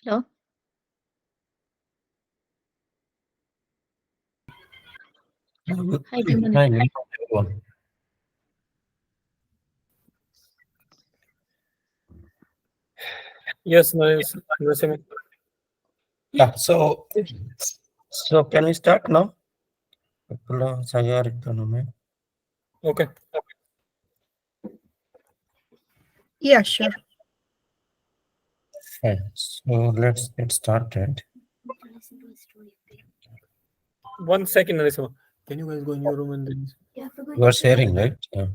Hello. Hi, good morning. Hi, everyone. Yes, nice. Narasimha. Yeah, so can we start now? Okay. Yeah, sure. Fine. So let's get started. 1 second, Narasimha. Can you guys go in your room and then? You are sharing, right? Yeah.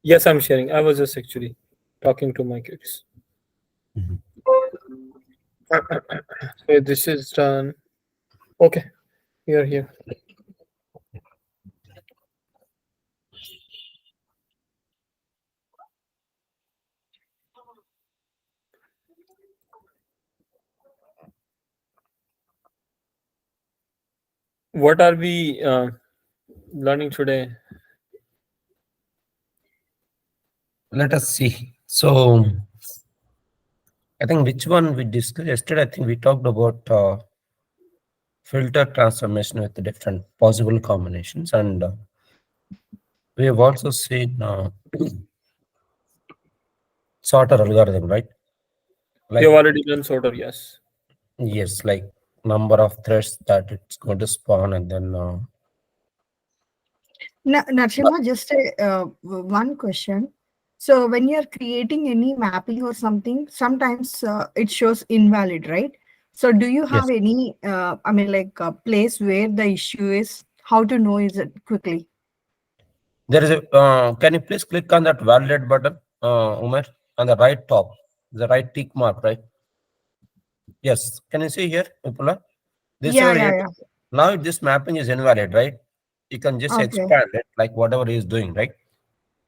Yes, I'm sharing. I was just actually talking to my kids. Mhm. So this is done. Okay, we are here. What are we learning today? Let us see. So I think which one we discussed yesterday, I think we talked about filter transformation with the different possible combinations. And we have also seen sorter algorithm, right? We Like, have already done sorter. Yes. yes, like number of threads that it's going to spawn and then Narshima, just one question. So, when you're creating any mapping or something, sometimes it shows invalid, right? So, do you yes. have any, like a place where the issue is? How to know is it quickly? There is a, can you please click on that validate button, Umer, on the right top, the right tick mark, right? Yes. Can you see here, Upula? This Yeah, one, yeah, yeah. now this mapping is invalid, right? You can just Okay. expand it like whatever he is doing, right?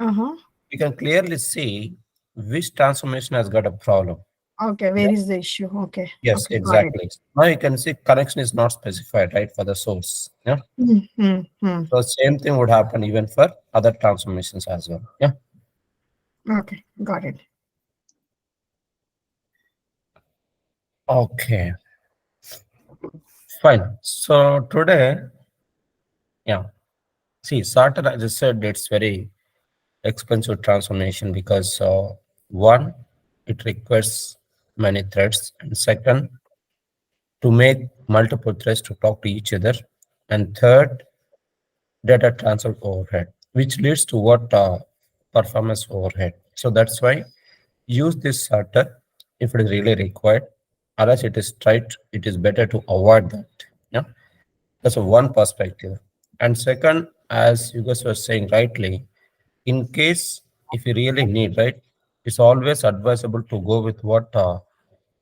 Uh-huh. You can clearly see which transformation has got a problem. Okay. Yeah. Where is the issue? Okay. Yes, Okay. Got it. exactly. Now you can see connection is not specified, right, for the source. Yeah. Mm-hmm. So same thing would happen even for other transformations as well. Yeah. Okay. Got it. Okay. Fine. So today, yeah. See, sorted, as I said, it's very expensive transformation because one, it requires many threads, and second, to make multiple threads to talk to each other, and third, data transfer overhead, which leads to what performance overhead. So that's why use this sorter if it is really required. Unless it is tried, it is better to avoid that. Yeah, that's one perspective. And second, as you guys were saying rightly, in case if you really need, right, it's always advisable to go with what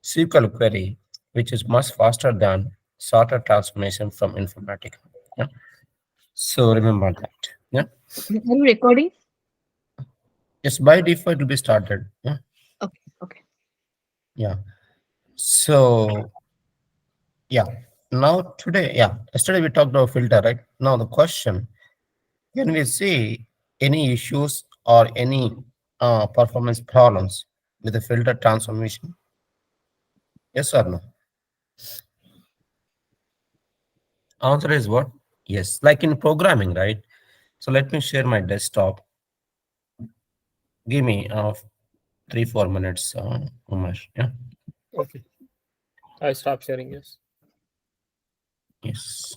SQL query, which is much faster than sorted transformation from Informatica. Yeah. So remember that. Yeah. Okay. Are you recording? Yes, by default it will be started. Yeah. Okay. Okay. Yeah. So yeah. Now today, yeah. Yesterday we talked about filter, right? Now the question: can we see any issues or any performance problems with the filter transformation? Yes or no? Answer is what? Yes. Like in programming, right? So let me share my desktop. Give me 3-4 minutes, Umar. Yeah. Okay. I stop sharing. Yes. Yes.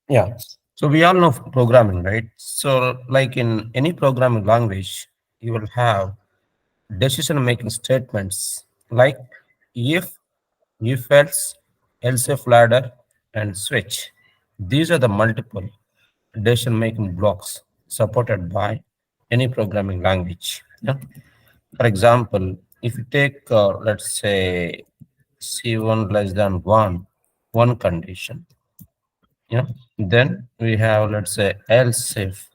Yeah. So we all know programming, right? So like in any programming language, you will have decision-making statements like if else if ladder, and switch. These are the multiple decision-making blocks supported by any programming language. Yeah. For example, if you take, let's say, C1 less than 1, one condition, yeah, then we have, let's say, else if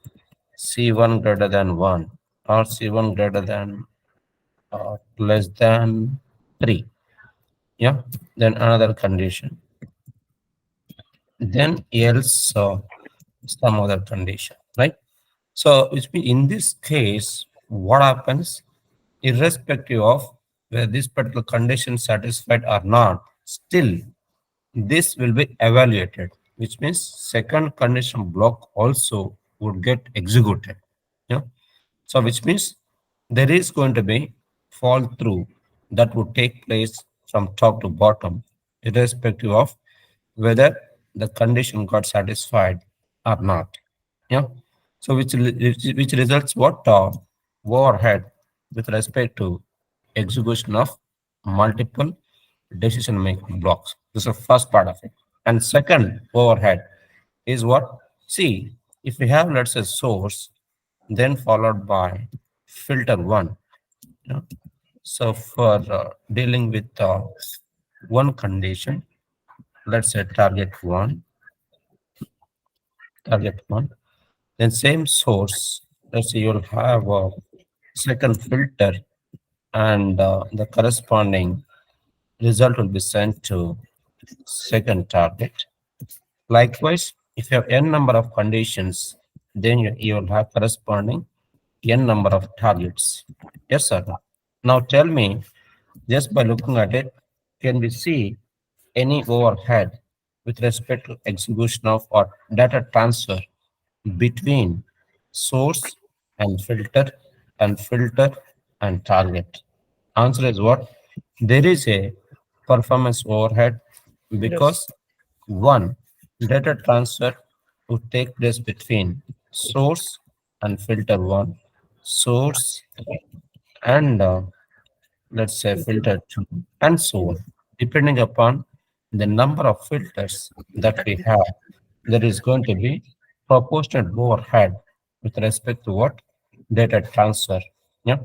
C1 greater than 1 or C1 greater than less than 3, yeah, then another condition, then else some other condition, right? So which means in this case, what happens, irrespective of whether this particular condition satisfied or not, still this will be evaluated, which means second condition block also would get executed. Yeah. So which means there is going to be fall through that would take place from top to bottom, irrespective of whether the condition got satisfied or not. Yeah. So which results what overhead with respect to execution of multiple decision making blocks. This is the first part of it. And second overhead is what? See, if we have let's say source, then followed by filter one. You know? So for dealing with one condition, let's say target one, then same source, let's say you'll have a second filter and the corresponding result will be sent to second target. Likewise, if you have n number of conditions, then you will have corresponding n number of targets. Yes, sir. Now tell me, just by looking at it, can we see any overhead with respect to execution of or data transfer between source and filter and target? Answer is what? There is a performance overhead Yes. because one, data transfer would take place between source and filter one, source and let's say filter two, and so on. Depending upon the number of filters that we have, there is going to be proportionate overhead with respect to what? Data transfer. Yeah.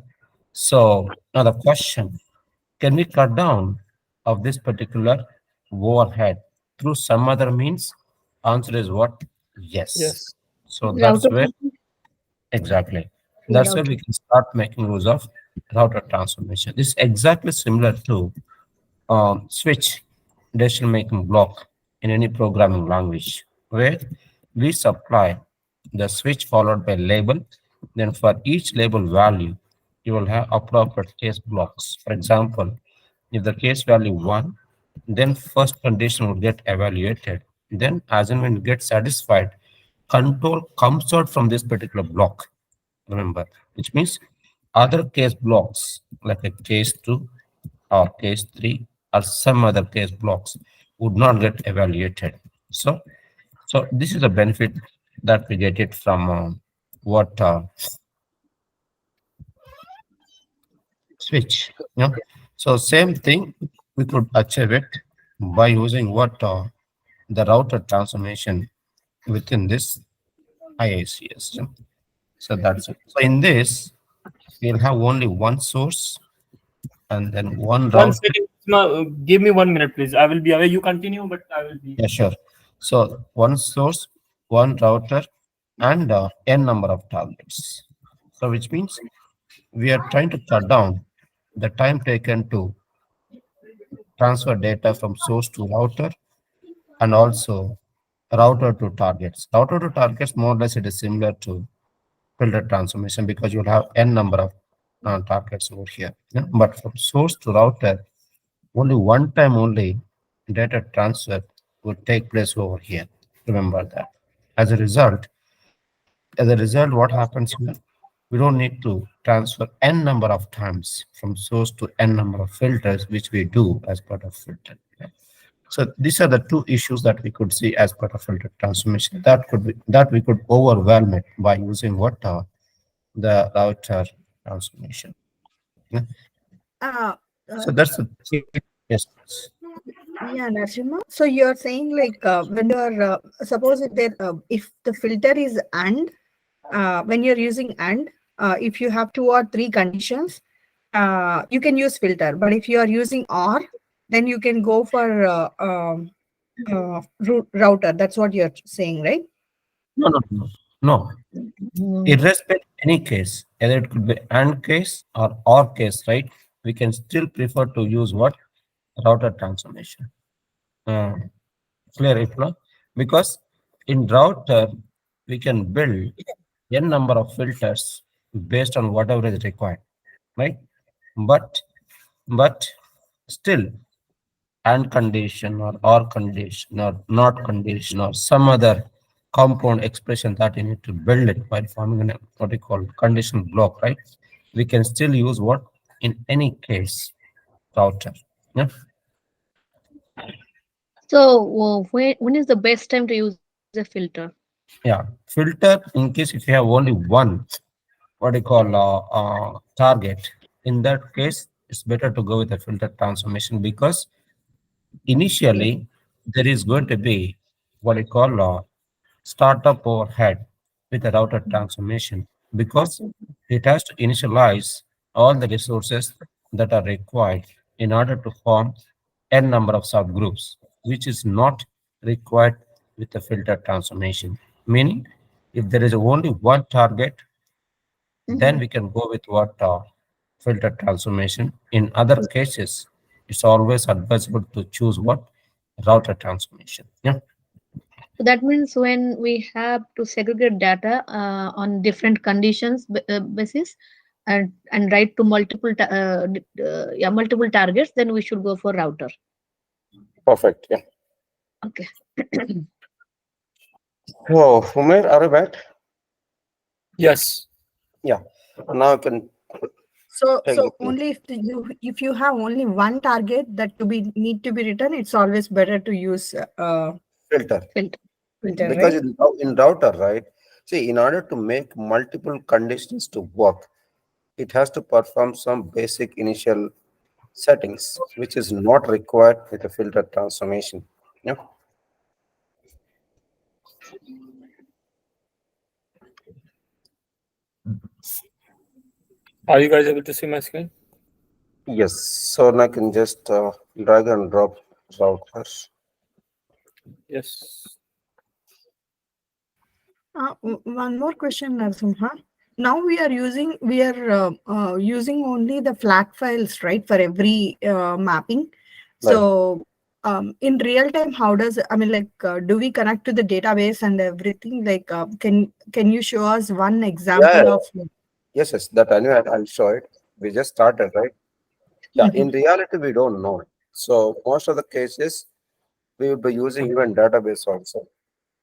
So now the question, can we cut down of this particular overhead through some other means? Answer is what? Yes. Yes. So that's Router. where exactly. That's where Router. we can start making use of router transformation. This is exactly similar to switch decision making block in any programming language, where we supply the switch followed by label. Then for each label value, you will have appropriate case blocks. For example, if the case value 1, then first condition will get evaluated. Then as and when you get satisfied, control comes out from this particular block. Remember, which means other case blocks like a case 2 or case 3 or some other case blocks would not get evaluated. So this is a benefit that we get it from what switch. Yeah. So same thing we could achieve it by using what the router transformation within this IICS. Yeah. So that's it. So in this, we'll have only one source and then one One router. second. Give me 1 minute, please. I will be away. You continue, but I will be. Yeah, sure. So one source, one router, and n number of targets. So which means we are trying to cut down the time taken to transfer data from source to router and also router to targets. Router to targets, more or less it is similar to filter transformation because you'll have n number of targets over here. Yeah? But from source to router, only one time only data transfer would take place over here. Remember that. As a result, what happens here? We don't need to transfer n number of times from source to n number of filters, which we do as part of filter. Yeah. So these are the two issues that we could see as part of filter transformation. That we could overwhelm it by using what the router transformation. Yeah. Uh, So uh, that's the yes. yeah, Narsimha. So you're saying like when you're suppose if the filter is and when you're using and if you have 2 or 3 conditions, you can use filter. But if you are using or, then you can go for router. That's what you're saying, right? No, no, no, no. Mm. Irrespective any case, either it could be AND case or case, right? We can still prefer to use what? Router transformation. Uh, Clear it, no? Because in router, we can build n number of filters based on whatever is required, right? But still, and condition or condition or not condition or some other compound expression that you need to build it while forming an what we call conditional block, right? We can still use what in any case router. Yeah, So when is the best time to use a filter? yeah. Filter in case if you have only one what do you call target. In that case, it's better to go with a filter transformation because Okay. initially there is going to be what you call startup overhead with the router transformation because it has to initialize all the resources that are required in order to form n number of subgroups, which is not required with the filter transformation. Meaning, if there is only one target, then we Mhm. can go with what filter transformation. In other cases, it's always advisable to choose what router transformation. Yeah, So that means when we have to segregate data on different conditions basis and write to multiple targets, then we should go for router. perfect. Yeah. Okay. Oh, Umair, are you back? Yes. Yeah. Now you can take the So floor. only if you have only one target that to be need to be written, it's always better to use Filter. Filter. filter, Because right? in router, right? See, in order to make multiple conditions to work, it has to perform some basic initial settings, which is not required with a filter transformation. Yeah. Are you guys able to see my screen? Yes. So now I can just drag and drop routers. Yes. One more question, Narasimha. Now we are using only the flat files, right, for every mapping. Right. So in real time, how does I mean like do we connect to the database and everything? Like can you show us one Yeah. example of? Yes, yes. That I know. I'll show it. We just started, right? Yeah. Mhm. In reality, we don't know. So most of the cases, we would be using even database also,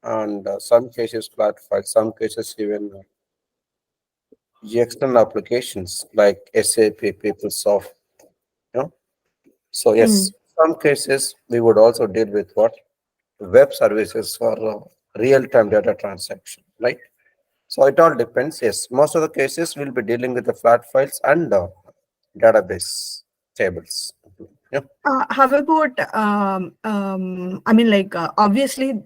and some cases flat file, some cases even external applications like SAP, PeopleSoft. You know. So Mm. yes, some cases we would also deal with what web services for real-time data transaction, right? So it all depends. Yes, most of the cases we'll be dealing with the flat files and database tables. Yeah, How about I mean like obviously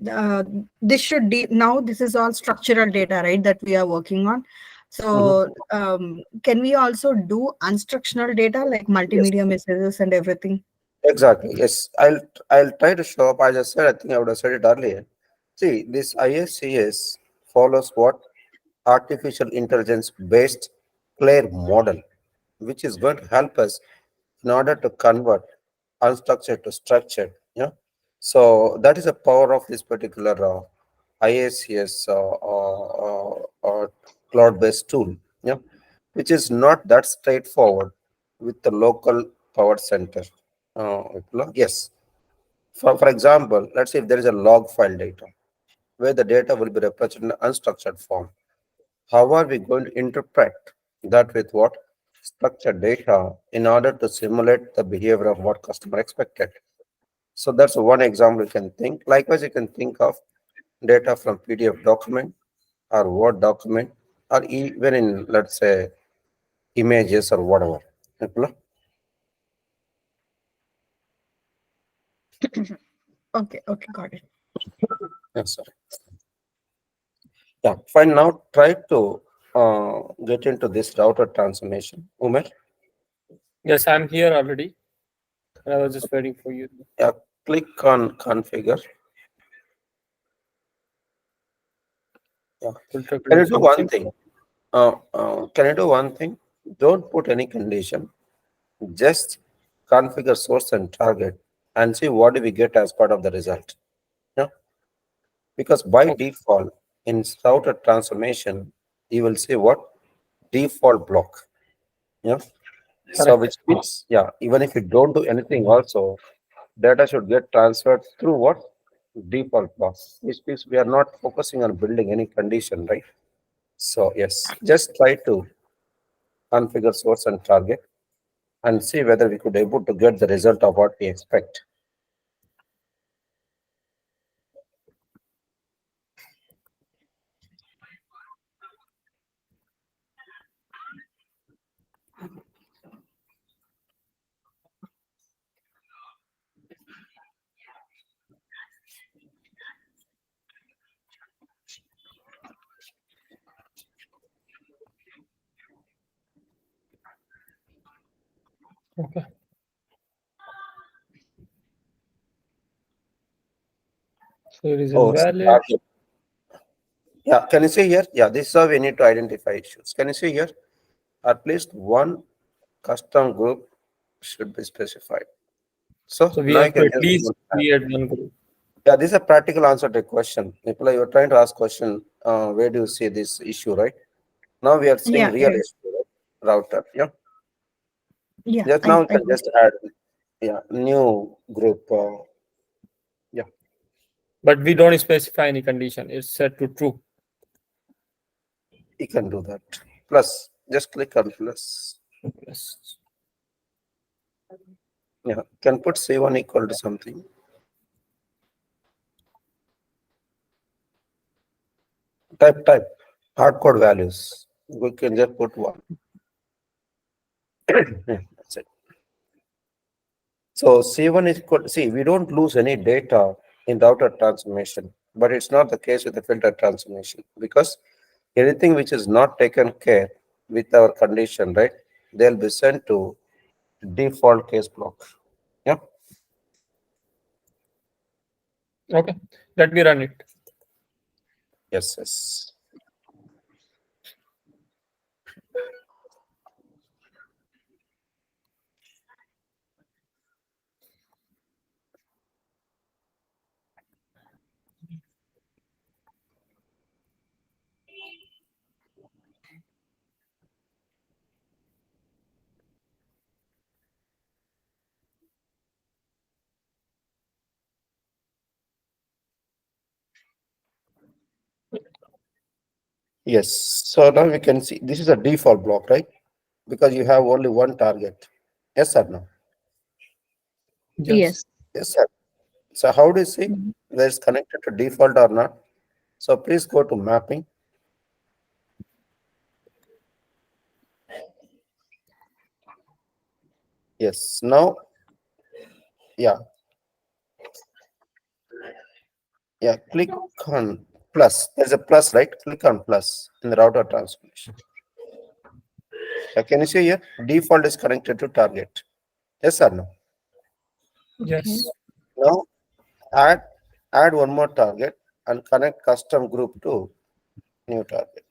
this should now this is all structural data, right, that we are working on. mhm. So can we also do unstructural data like Yes, multimedia messages and everything? exactly. Yes, I'll try to show up. As I said, I think I would have said it earlier. See, this ISCS follows what artificial intelligence based Claire model, which is going to help us in order to convert unstructured to structured. Yeah. So that is the power of this particular IACS cloud-based tool. Yeah, which is not that straightforward with the local power center. Yes. For example, let's say if there is a log file data where the data will be represented in unstructured form. How are we going to interpret that with what structured data in order to simulate the behavior of what customer expected? So that's one example you can think. Likewise, you can think of data from PDF document or Word document or even in, let's say, images or whatever. Okay? Okay, got it. Yes, sir. Yeah, fine. Now try to get into this router transformation. Umer, Yes, I'm here already. I was just waiting for you. yeah, click on configure. Yeah. Filter Can you do one something. thing? Can you do one thing? Don't put any condition. Just configure source and target and see what do we get as part of the result. Yeah. Because by Okay. default, in router transformation, you will see what default block. Yeah. So Correct. which means, yeah, even if you don't do anything also, data should get transferred through what? Default blocks, which means we are not focusing on building any condition, right? So yes, just try to configure source and target and see whether we could able to get the result of what we expect. Okay. So it is Oh, invalid. target. Yeah, can you see here? Yeah, this is how we need to identify issues. Can you see here? At least one custom group should be specified. So So we now you have to can at just least create one group. yeah, this is a practical answer to a question. People, you're trying to ask question, where do you see this issue, right? Now we are seeing Yeah, real yes. issue, right? Router. Yeah. Yeah, Just now you I can got just it. add yeah new group. Yeah, But we don't specify any condition. It's set to true. you can do that. Plus, just click on plus. Yes. Yeah, can put C1 equal to something. Type hardcode values. We can just put one. Yeah, that's it. So C1 is equal. See, we don't lose any data in router transformation, but it's not the case with the filter transformation because anything which is not taken care with our condition, right? They'll be sent to default case block. Yeah. Okay. Let me run it. Yes. Yes. Yes. So now we can see this is a default block, right? Because you have only one target. Yes or no? Yes. Yes. Yes, sir. So how do you see Mhm. whether it's connected to default or not? So please go to mapping. Yes. Now, yeah, yeah. Click on plus. There's a plus, right? Click on plus in the router transformation. Can you see here? Default is connected to target. Yes or no? Okay. Yes. Now add add one more target and connect custom group to new target.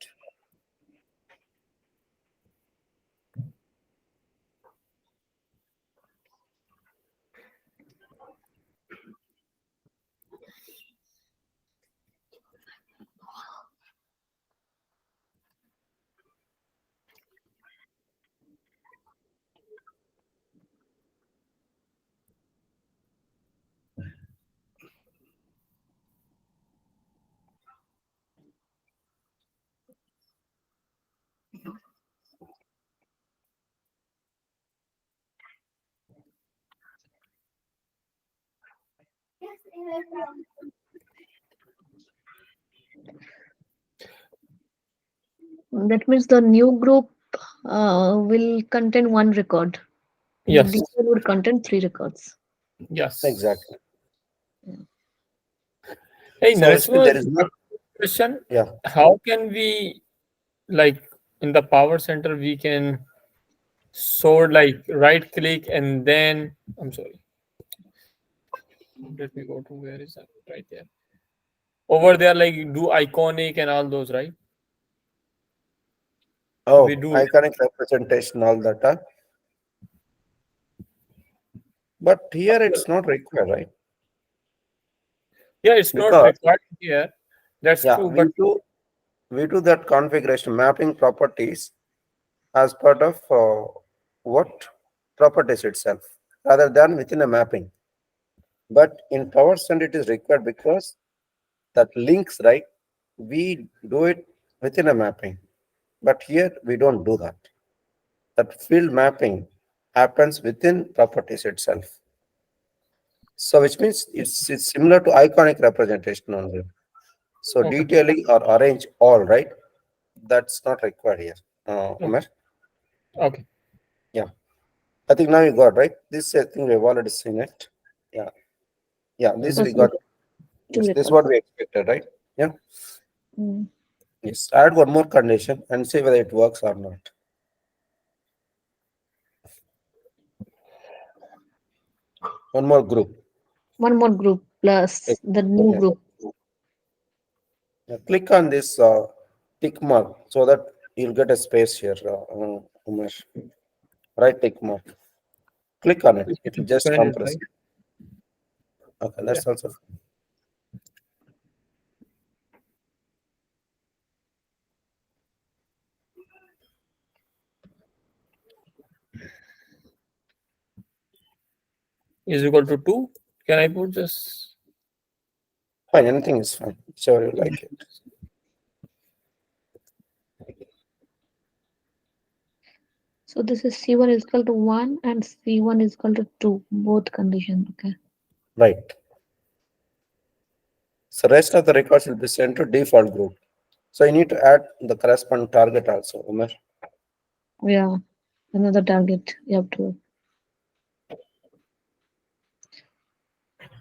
That means the new group will contain one record. The Yes. default would contain three records. Yes. Exactly. Hey, So it's Nareshwar, there is not question. yeah. How can we, like, in the power center, we can sort, like, right click and then, I'm sorry. Let me go to where is that? Right there. Over there, like, do iconic and all those, right? We Oh, do. iconic representation, all that. Huh? But here it's not required, right? Yeah, it's not Because required here. That's yeah, true. But we do that configuration mapping properties. as part of what properties itself, rather than within a mapping. But in Power Center, it is required because that links, right? We do it within a mapping, but here we don't do that. That field mapping happens within properties itself. So which means it's similar to iconic representation only. So Okay. detailing or arrange all, right? That's not required here. Umar? Okay. Yeah. I think now you got, right? This I think we've already seen it. Yeah. Yeah. This we First, got. two Yes, this is records. what we expected, right? Yeah. Mm. Yes. Add one more condition and see whether it works or not. One more group. One more group Yes. plus the new Yes. group. Yeah, click on this tick mark so that you'll get a space here, Umesh. Right tick mark. Click on it. It will just Expanded, compress. right? Okay, Yeah. that's also fine. Is equal to 2. Can I put this? Fine, anything is fine. Whichever you like it. So this is C1 is equal to 1 and C1 is equal to 2, both conditions. Okay. Right. So rest of the records will be sent to default group. So you need to add the corresponding target also, Umesh. Yeah, another target you have to.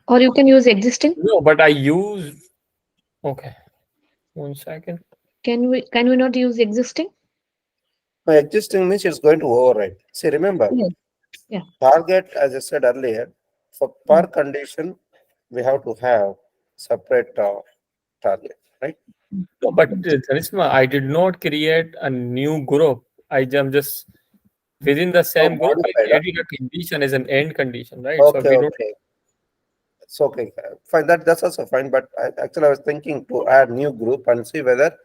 Or you can use existing. No, but I use. Okay. 1 second. Can we not use existing? Now, existing means it's going to override. See, remember, Yes. Yeah. target, as I said earlier, for per Mm. condition, we have to have separate target, right? No, but Mm. Tanisma, I did not create a new group. I am just within the So same group. modified. I added a condition as an end condition, right? So Okay, we don't. okay. It's okay. Fine. That's also fine. But actually, I was thinking to add new group and see whether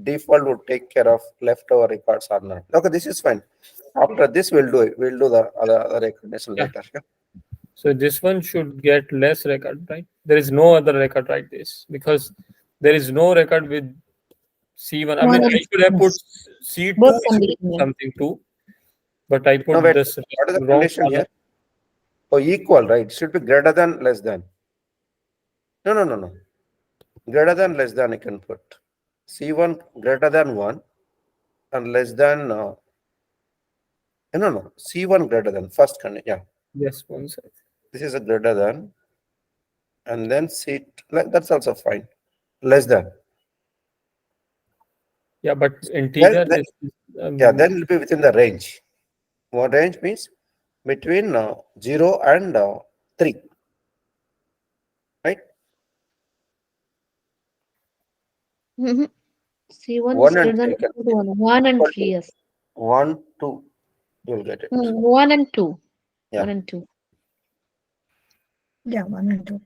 default would take care of leftover records or not. Okay, this is fine. After this, we'll do it. We'll do the other recognition Yeah. later. Yeah? So this one should get less record, right? There is no other record like this because there is no record with C1. I One mean, and I should have put yes. C2 Both is equal to conditions. something too, but I No, put wait. this What is the wrong condition column. here? Oh, equal, right? It should be greater than, less than. No, no, no, no. Greater than, less than, I can put. C1 greater than 1 and less than, no, no. C1 greater than, first condition. Yeah. Yes, 1 second. This is a greater than. And then C, that's also fine. Less than. Yeah, but Then, integer then is yeah, then it will be within the range. What range means? Between 0 and 3. Right? Mm-hmm. C1 is 1 and greater 3 than you can equal to 1. 1 and equal 3, to yes. 1, 2. You'll get it. 1 and 2. Yeah. 1 and 2. Yeah, 1 and 2.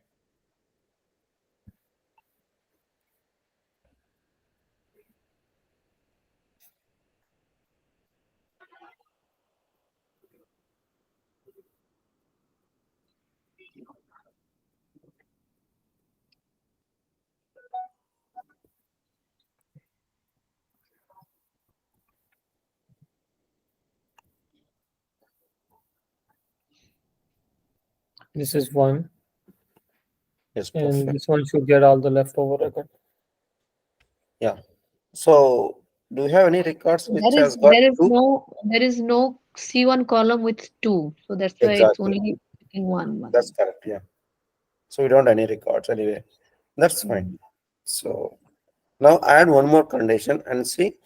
this is 1, Yes, and perfect. this one should get all the leftover record. Yeah. So, do you have any records which There has is got there is 2? no C1 column with 2. So that's why it's Exactly. only in one. That's correct. Yeah. So, we don't have any records anyway. That's fine. Mm. So, now add one more condition and see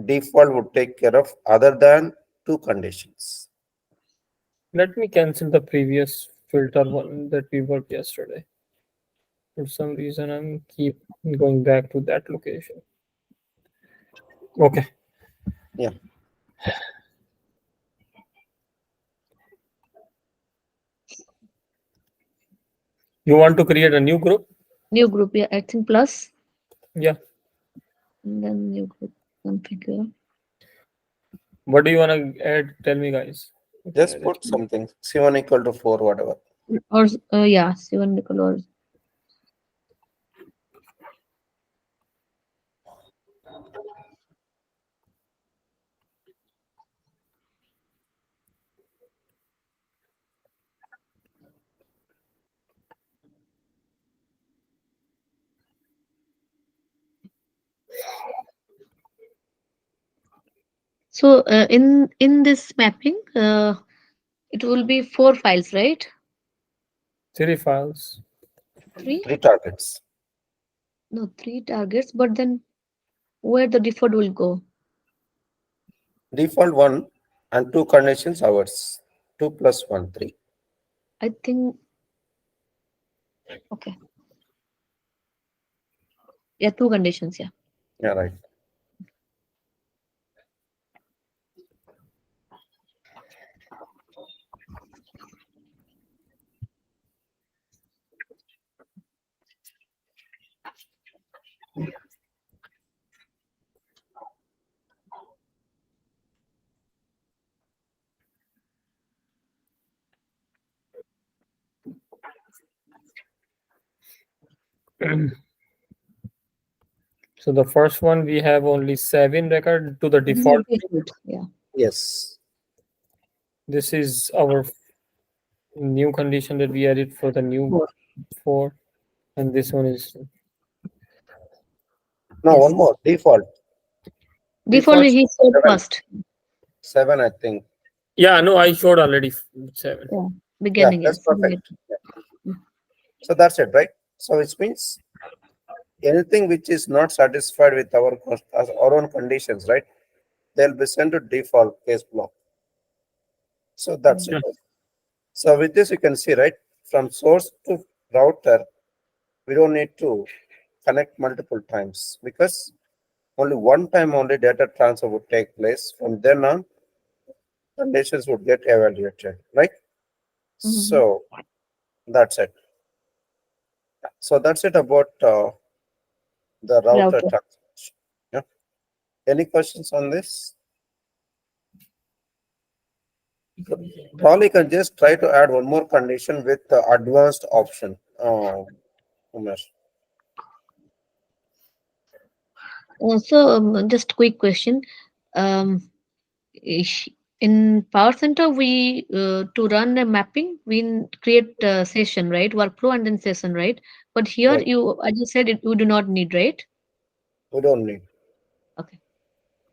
default would take care of other than 2 conditions. Let me cancel the previous filter one that we worked yesterday. For some reason, I'm keep going back to that location. Okay. Yeah. You want to create a new group? New group, yeah, I think plus, Yeah. and then new group configure. What do you want to add? Tell me, guys. You can Just add put it. something. C1 equal to 4, whatever. Or yeah, C1 nickel or so in this mapping, it will be 4 files, right? 3 files. Three? 3 targets. No, 3 targets. But then where the default will go? Default 1 and 2 conditions ours. 2 plus 1, 3. I think okay. Yeah, 2 conditions. Yeah. Yeah, right. So the first one we have only 7 record to the This is the default. default. Yeah. Yes. This is our new condition that we added for the new 4. 4, and this one is Now, Yes. one more. Default. Default Default he said 7. first. 7, I think. yeah. No, I showed already 7. Yeah. Yeah, Beginning, that's yes. perfect. Yeah. So that's it, right? So which means anything which is not satisfied with our own conditions, right? They'll be sent to default case block. So that's it. Yeah. So with this, you can see, right? From source to router, we don't need to connect multiple times because only one time only data transfer would take place. From then on, conditions would get evaluated, right? Mhm. So that's it. So that's it about the router Router. transformation. Yeah. Any questions on this? Probably can just try to add one more condition with the advanced option. Umesh. So just quick question. Um, ish- in Power Center, we to run a mapping, we create a session, right? Workflow and then session, right? But here Right. you, I just said it, you do not need, right? We don't need. Okay.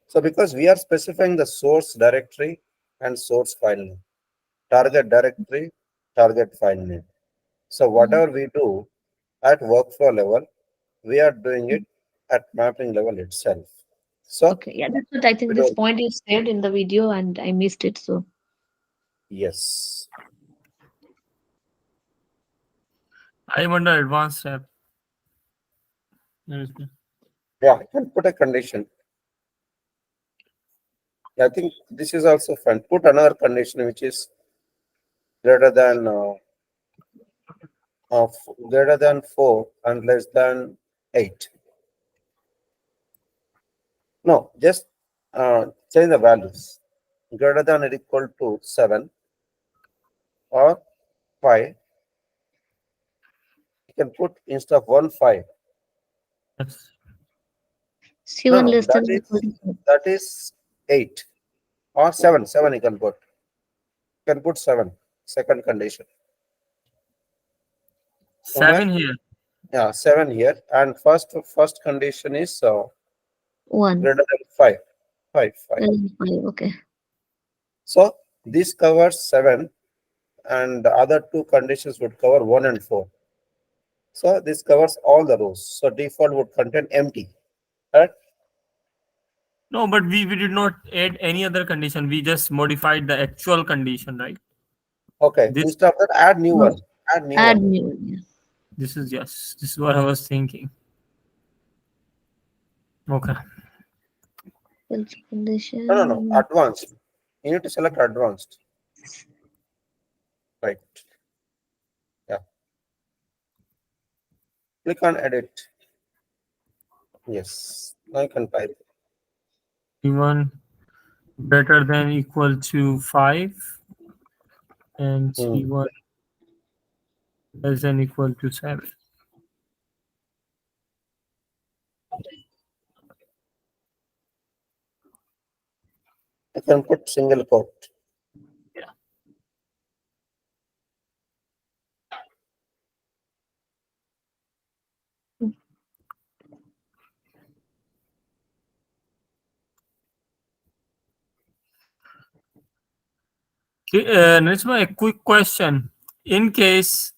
So because we are specifying the source directory and source file name, target directory, target file name. So Mhm. whatever we do at workflow level, we are doing it at mapping level itself. So Okay. Yeah, that's what I we think. This don't. point is said in the video, and I missed it. So Yes. I wonder advanced app. Yeah, I can put a condition. I think this is also fine. Put another condition which is greater than greater than 4 and less than 8. No, just change the values. Greater than or equal to 7 or 5. You can put instead of 1 5. Yes. No, C1 no, less than or equal to 4. that is 8 or 7. 7 you can put. You can put 7. Second condition. Okay? 7 here. Yeah, 7 here. And first condition is 1. greater than 5. 5, 5. 5. Okay. So this covers 7 and the other two conditions would cover 1 and 4. So this covers all the rows. So default would contain empty. Right? No, but we did not add any other condition. We just modified the actual condition, right? Okay. This Instead of that, add new No, one. Add new add one. new. Yeah. this is yes. This is what I was thinking. Okay. Filter No, no, no. condition. Advanced. You need to select advanced. Right. Yeah. Click on edit. Yes. Now you can type. Even greater than equal to 5 and Hmm. C1 less than equal to 7. I can put single quote. Yeah. Okay, Nirishma, a quick question. In case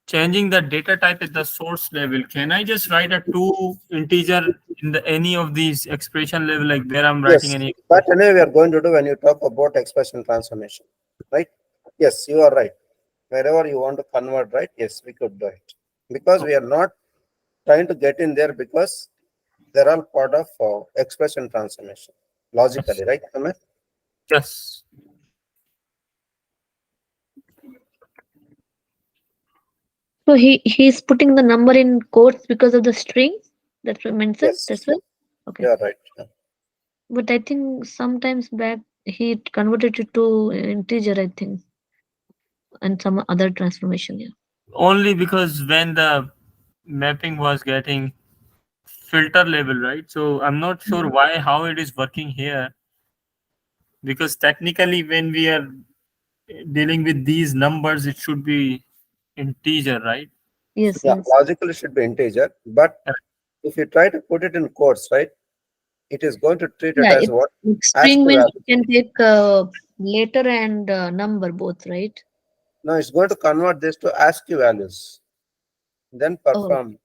changing the data type at the source level, can I just write a two integer in the any of these expression level, like where I'm writing Yes, any but expression? anyway, we are going to do when you talk about expression transformation, right? Yes, you are right. Wherever you want to convert, right? Yes, we could do it because we are not trying to get in there because they're all part of expression transformation logically, Yes. right? Amit? Yes. So he's putting the number in quotes because of the string that's mentioned. Yes, That's why. Okay. you are right. Yeah. But I think sometimes back he converted it to integer, I think, and some other transformation. Yeah. Only because when the mapping was getting filter level, right? So I'm not sure Mm. why how it is working here, because technically when we are dealing with these numbers, it should be integer, right? Yes, Yeah, yes. logically should be integer, but if you try to put it in quotes, right, it is going to treat it Yeah, as it's what? string ASCII means value. you can take letter and number both, right? Now it's going to convert this to ASCII values, then Oh, perform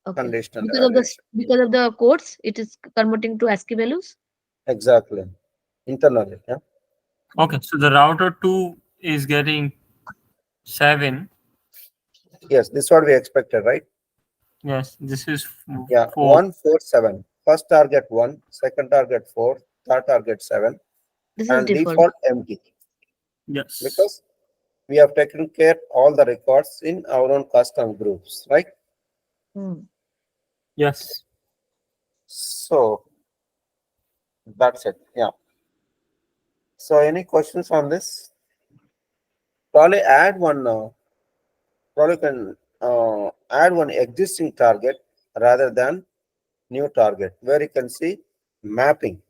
okay. conditional Because of the evaluation. because of the quotes, it is converting to ASCII values. Exactly. Internally. Yeah. Okay, so the router 2 is getting 7. Yes, this is what we expected, right? Yes, this is Yeah. 4. 147. First target 1, second target 4, third target 7, This is and default. default empty Yes. because we have taken care all the records in our own custom groups, right? Hmm. Yes. So that's it. Yeah. So any questions on this? Probably add one. Probably can add one existing target rather than new target where you can see mapping.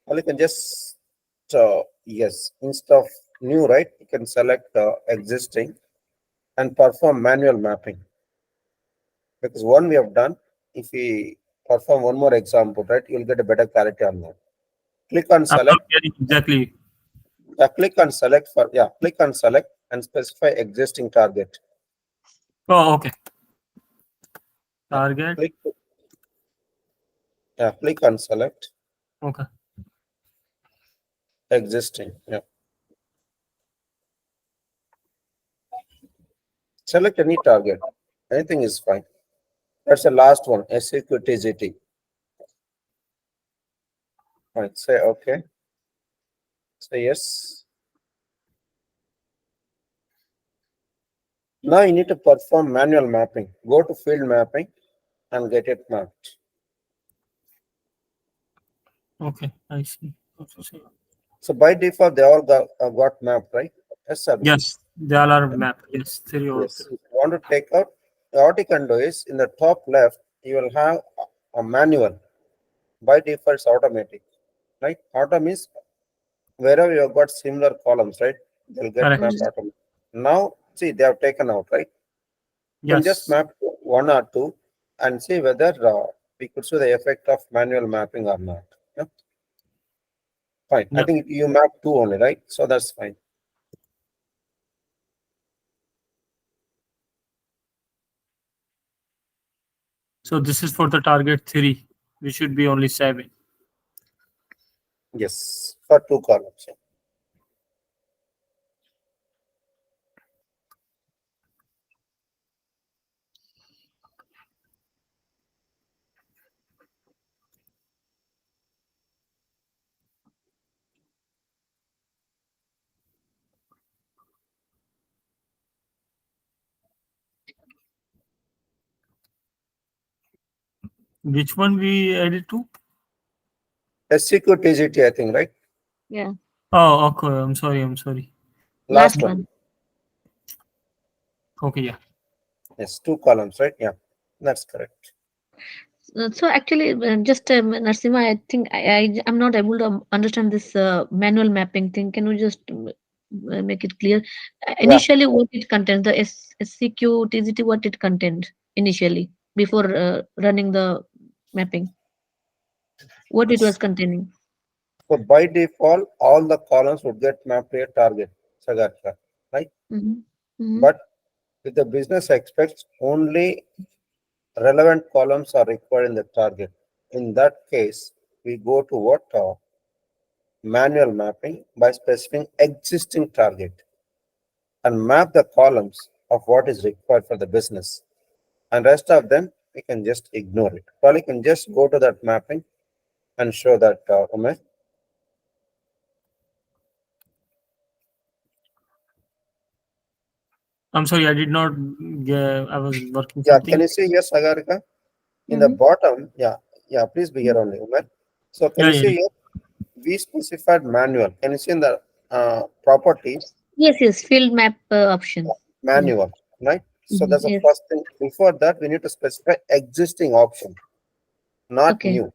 Or you can just yes, instead of new, right, you can select existing and perform manual mapping, because one we have done. If we perform one more example, right, you'll get a better clarity on that. Click on I'm select. not getting exactly. Click on select for, yeah, click on select and specify existing target. Oh, okay. Yeah, Target. click, yeah, click on select Okay. existing. Yeah, select any target. Anything is fine. That's the last one. SQTGT. Right. Say okay. Say yes. Now you need to perform manual mapping. Go to field mapping and get it mapped. Okay. I see. Okay. So by default, they all got mapped, right? Yes or no? Yes, they all are mapped. Yes, 3 or Yes. If you want to take out, what you can do is in the top left, you will have a manual. By default, it's automatic, right? Auto means wherever you have got similar columns, right? They'll get correct. mapped Mm. automatically. Now, see, they have taken out, right? You can just Yes. map one or two and see whether we could see the effect of manual mapping or not. Yeah, fine. I Yeah. think you map two only, right? So that's fine. So this is for the target 3. We should be only 7. Yes, for two columns. Yeah. Which one we added to? SQ TGT, I think, right? Yeah. Oh, okay. I'm sorry. Last Last one. one. Okay, yeah. Yes, 2 columns, right? Yeah, that's correct. So actually, just Narsima, I think I'm not able to understand this manual mapping thing. Can you just make it clear? Yeah, Initially, what it contains, the SCQ TGT, what it contained initially before running the mapping, what it was containing. so by default, all the columns would get mapped to a target, Sagarika, right? Mm-hmm. Mm-hmm. But if the business expects only relevant columns are required in the target, in that case, we go to what manual mapping by specifying existing target and map the columns of what is required for the business. And rest of them, we can just ignore it. Or you can just go to that mapping and show that, Umesh. I'm sorry, I did not get, I was working Yeah, can something. you see here, Sagarika? In the Mm-hmm. bottom, yeah, please be here only, Umesh. So can Yeah, you yeah, see here? We specified manual. Can you see in the properties, Yes, yes, field map option. Yeah. manual, right? So Mm-hmm. that's the Yes. first thing. Before that, we need to specify existing option, not Okay. new.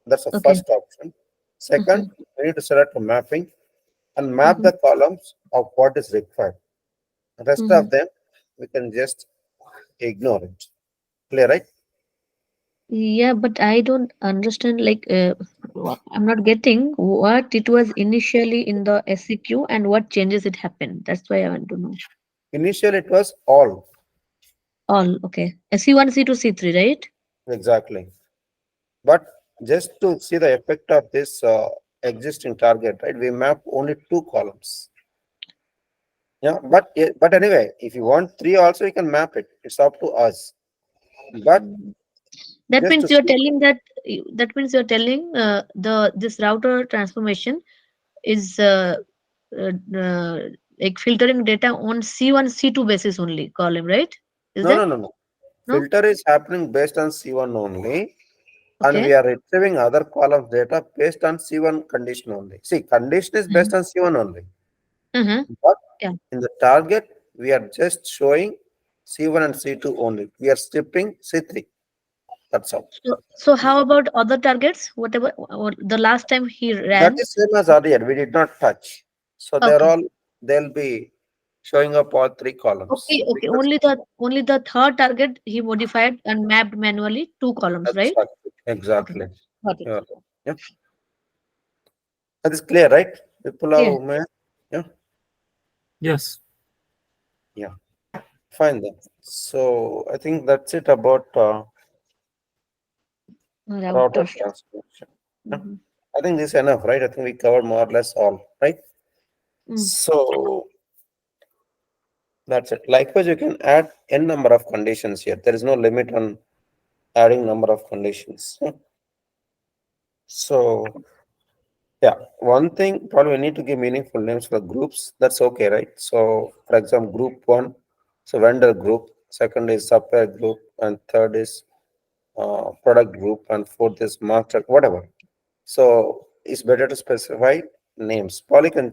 That's the Okay. first option. Second, Mm-hmm. we need to select a mapping and map Mm-hmm. the columns of what is required. The rest Mm-hmm. of them, we can just ignore it. Clear, right? Yeah, but I don't understand. Like, I'm not getting what it was initially in the SCQ and what changes it happened. That's why I want to know. Initially, it was all. All okay. C1, C2, C3, right? Exactly. But just to see the effect of this existing target, right, we map only 2 columns. Yeah, but anyway, if you want 3 also, you can map it. It's up to us. But Mm. That just to means you're see, telling that that means you're telling the this router transformation is uh, uh, like filtering data on C1, C2 basis only column, right? Is no, that no, no, no. no? Filter is happening based on C1 only, and we Okay. are retrieving other columns data based on C1 condition only. See, condition is based Mhm. on C1 only. Uh-huh. But Yeah. in the target, we are just showing C1 and C2 only. We are stripping C3. That's all. So how about other targets? Whatever the last time he That ran. is same as earlier. We did not touch. So Okay. they'll be showing up all 3 columns Okay. Okay. because Only the third target he modified and mapped manually 2 columns, right? exactly, Okay. exactly. Got it. Yeah, yeah. That is clear, right? People Yeah. have, yeah, yes. yeah. Fine then. So I think that's it about router Routers. transformation. Yeah. Mm-hmm. I think this is enough, right? I think we covered more or less all, right? Mm. So that's it. Likewise, you can add n number of conditions here. There is no limit on adding number of conditions. Yeah. So yeah, one thing probably we need to give meaningful names for the groups. That's okay, right? So for example, group one, so vendor group, second is supplier group, and third is product group, and fourth is master, whatever. So it's better to specify names. Probably can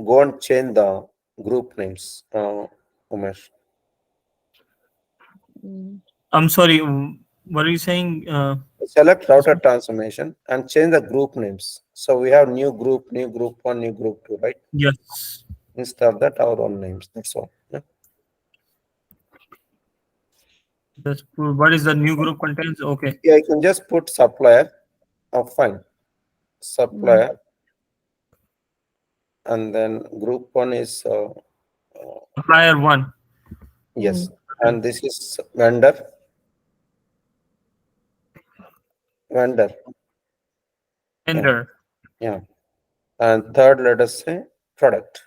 go and change the group names, Umesh. Mm. I'm sorry. What are you saying? Select router transformation and change the group names. So we have new group one, new group two, right? Yes. Instead of that, our own names. That's all. Yeah. That's cool. What is the new group contains? Okay. Yeah, you can just put supplier. Oh, fine. Mm. Supplier, and then group one is Supplier one. yes, Mm. and this is vendor. Yeah, Vendor. yeah. And third, let us say product.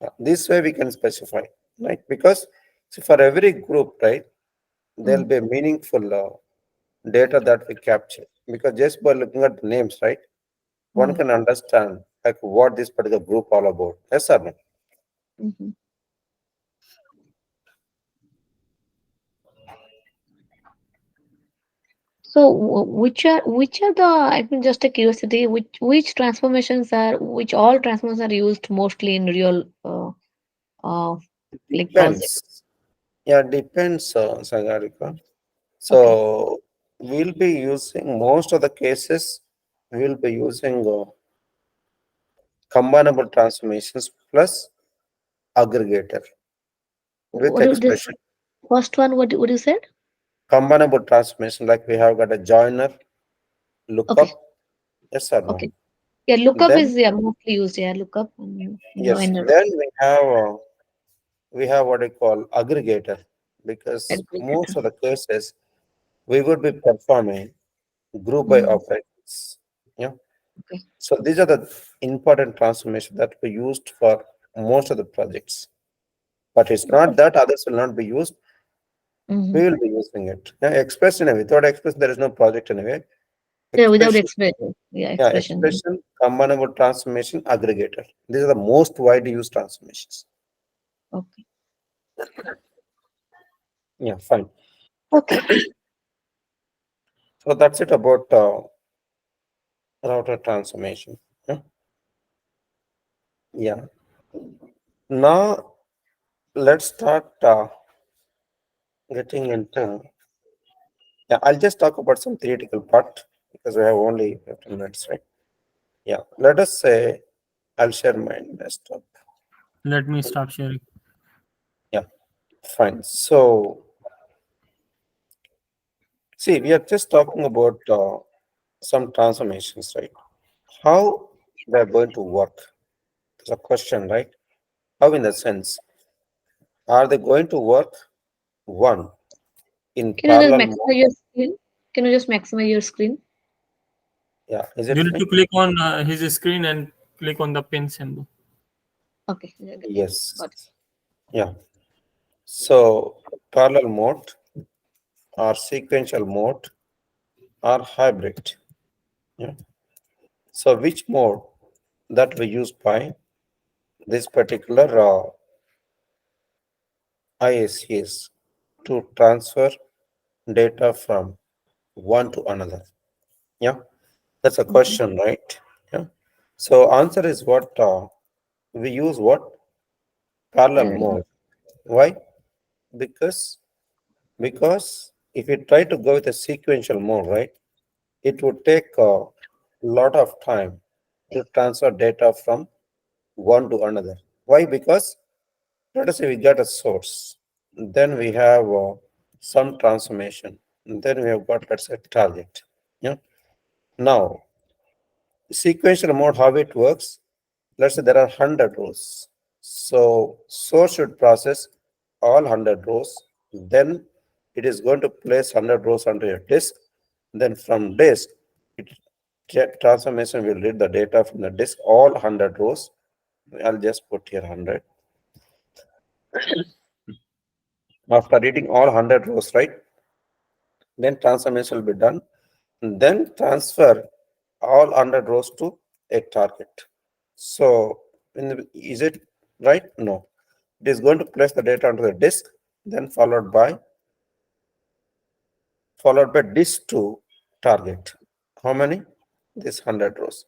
Yeah, this way we can specify, right? Because see, for every group, right, there'll Mm. be a meaningful data that we capture. Because just by looking at the names, right, one Mm. can understand like what this particular group all about. Yes or no? Mm-hmm. So which are the, I mean, just a curiosity, which transformations are, which all transformations are used mostly in real uh like project? Depends. Yeah, depends, Sagarika. Okay. So we'll be using most of the cases, we'll be using combinable transformations plus aggregator with What do this expression. first one? What you said? Combinable transformation, like we have got a joiner, Okay. lookup, yes or Okay. no? Yeah, lookup Then is, yeah, mostly used. Yeah, lookup and yes, joiner. then we have what I call aggregator, because most Aggregator. of the cases we would be performing group by Mm, operations. Yeah. okay. So these are the important transformations that we used for most of the projects. But it's not that others will not be used. Mm-hmm. We will be using it. Yeah, express anyway. Without express, there is no project anyway. Yeah, without Expression, expression. Yeah, yeah, expression. expression, combinable transformation, aggregator. These are the most widely used transformations. Okay. Yeah, fine. Okay. So that's it about router transformation. Yeah. Yeah. Now let's start getting into. Yeah, I'll just talk about some theoretical part because we have only 15 minutes, right? Yeah. Let us say I'll share my desktop. Let me stop sharing. Yeah, fine. So see, we are just talking about some transformations, right? How they're going to work? It's a question, right? How, in the sense, are they going to work? One, in Can you just parallel maximize mode. your screen? Can you just maximize your screen? Yeah, is it You need fine? to click on his screen and click on the pin symbol. Okay. Yeah, yeah. Yes. Got it. Yeah. So parallel mode or sequential mode or hybrid. Yeah. So which mode that we use by this particular iics to transfer data from one to another? Yeah, that's a Mm-hmm. question, right? Yeah. So answer is what we use what parallel Parallel. mode. Why? Because because if you try to go with a sequential mode, right, it would take a lot of time to transfer data from one to another. Why? Because let us say we got a source, then we have some transformation, and then we have got, let's say, target. Yeah. Now, sequential mode, how it works? Let's say there are 100 rows. So source should process all 100 rows. Then it is going to place 100 rows onto your disk. Then from disk, it transformation will read the data from the disk, all 100 rows. I'll just put here 100. After reading all 100 rows, right? Then transformation will be done. Then transfer all 100 rows to a target. So is it right? No. It is going to place the data onto the disk, then followed by disk to target. How many? This 100 rows.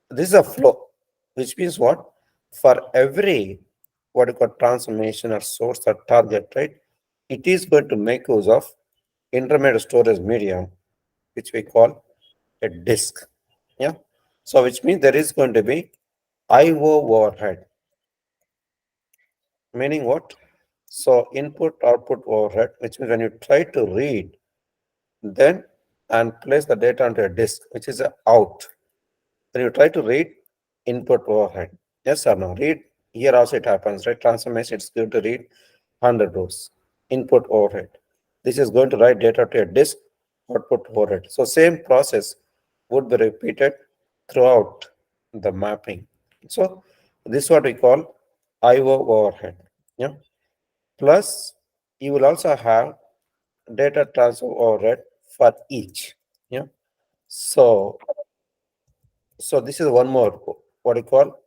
This is a flow, which means what? For every what you call transformation or source or target, right? It is going to make use of intermediate storage medium, which we call a disk. Yeah. So which means there is going to be IO overhead. Meaning what? So input output overhead, which means when you try to read, then and place the data onto a disk, which is a out. When you try to read, input overhead. Yes or no? Read here also it happens, right? Transformation, it's going to read 100 rows. Input overhead. This is going to write data to a disk, output overhead. So same process would be repeated throughout the mapping. So this is what we call IO overhead. Yeah. Plus, you will also have data transfer overhead for each. Yeah. So, so this is one more what you call